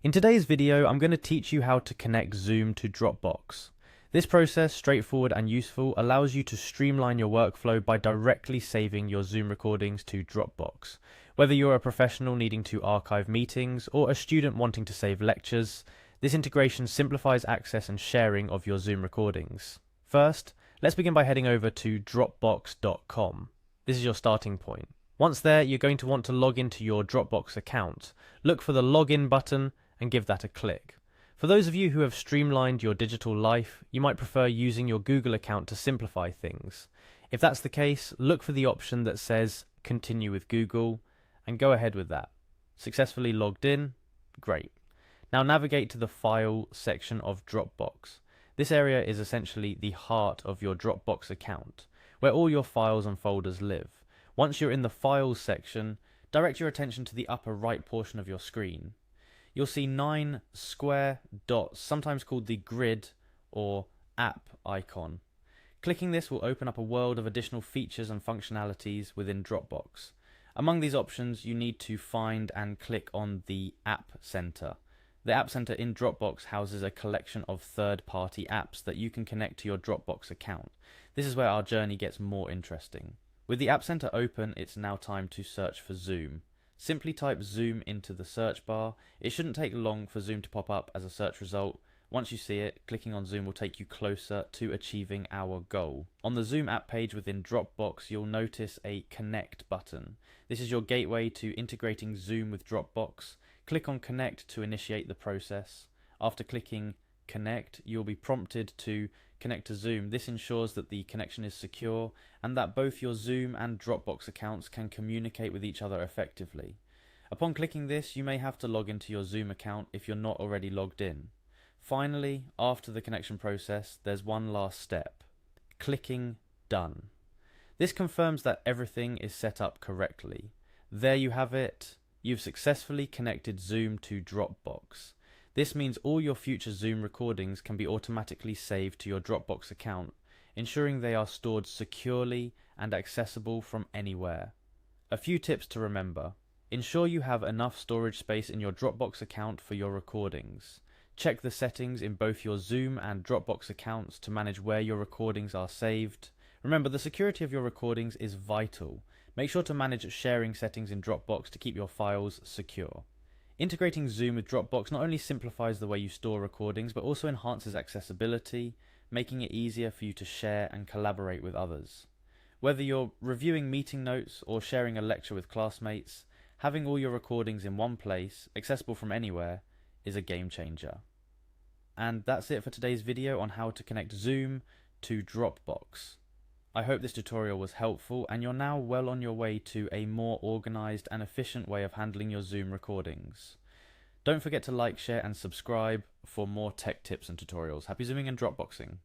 In today's video, I'm going to teach you how to connect Zoom to Dropbox. This process, straightforward and useful, allows you to streamline your workflow by directly saving your Zoom recordings to Dropbox. Whether you're a professional needing to archive meetings or a student wanting to save lectures, this integration simplifies access and sharing of your Zoom recordings. First, let's begin by heading over to Dropbox.com. This is your starting point. Once there, you're going to want to log into your Dropbox account. Look for the login button and give that a click. For those of you who have streamlined your digital life, you might prefer using your Google account to simplify things. If that's the case, look for the option that says Continue with Google and go ahead with that. Successfully logged in? Great. Now navigate to the File section of Dropbox. This area is essentially the heart of your Dropbox account, where all your files and folders live. Once you're in the Files section, direct your attention to the upper right portion of your screen. You'll see 9 square dots, sometimes called the grid or app icon. Clicking this will open up a world of additional features and functionalities within Dropbox. Among these options, you need to find and click on the App Center. The App Center in Dropbox houses a collection of third-party apps that you can connect to your Dropbox account. This is where our journey gets more interesting. With the App Center open, it's now time to search for Zoom. Simply type Zoom into the search bar. It shouldn't take long for Zoom to pop up as a search result. Once you see it, clicking on Zoom will take you closer to achieving our goal. On the Zoom app page within Dropbox, you'll notice a Connect button. This is your gateway to integrating Zoom with Dropbox. Click on Connect to initiate the process. After clicking Connect, you'll be prompted to connect to Zoom. This ensures that the connection is secure and that both your Zoom and Dropbox accounts can communicate with each other effectively. Upon clicking this, you may have to log into your Zoom account if you're not already logged in. Finally, after the connection process, there's one last step: clicking Done. This confirms that everything is set up correctly. There you have it. You've successfully connected Zoom to Dropbox. This means all your future Zoom recordings can be automatically saved to your Dropbox account, ensuring they are stored securely and accessible from anywhere. A few tips to remember. Ensure you have enough storage space in your Dropbox account for your recordings. Check the settings in both your Zoom and Dropbox accounts to manage where your recordings are saved. Remember, the security of your recordings is vital. Make sure to manage sharing settings in Dropbox to keep your files secure. Integrating Zoom with Dropbox not only simplifies the way you store recordings, but also enhances accessibility, making it easier for you to share and collaborate with others. Whether you're reviewing meeting notes or sharing a lecture with classmates, having all your recordings in one place, accessible from anywhere, is a game changer. And that's it for today's video on how to connect Zoom to Dropbox. I hope this tutorial was helpful and you're now well on your way to a more organized and efficient way of handling your Zoom recordings. Don't forget to like, share and subscribe for more tech tips and tutorials. Happy Zooming and Dropboxing!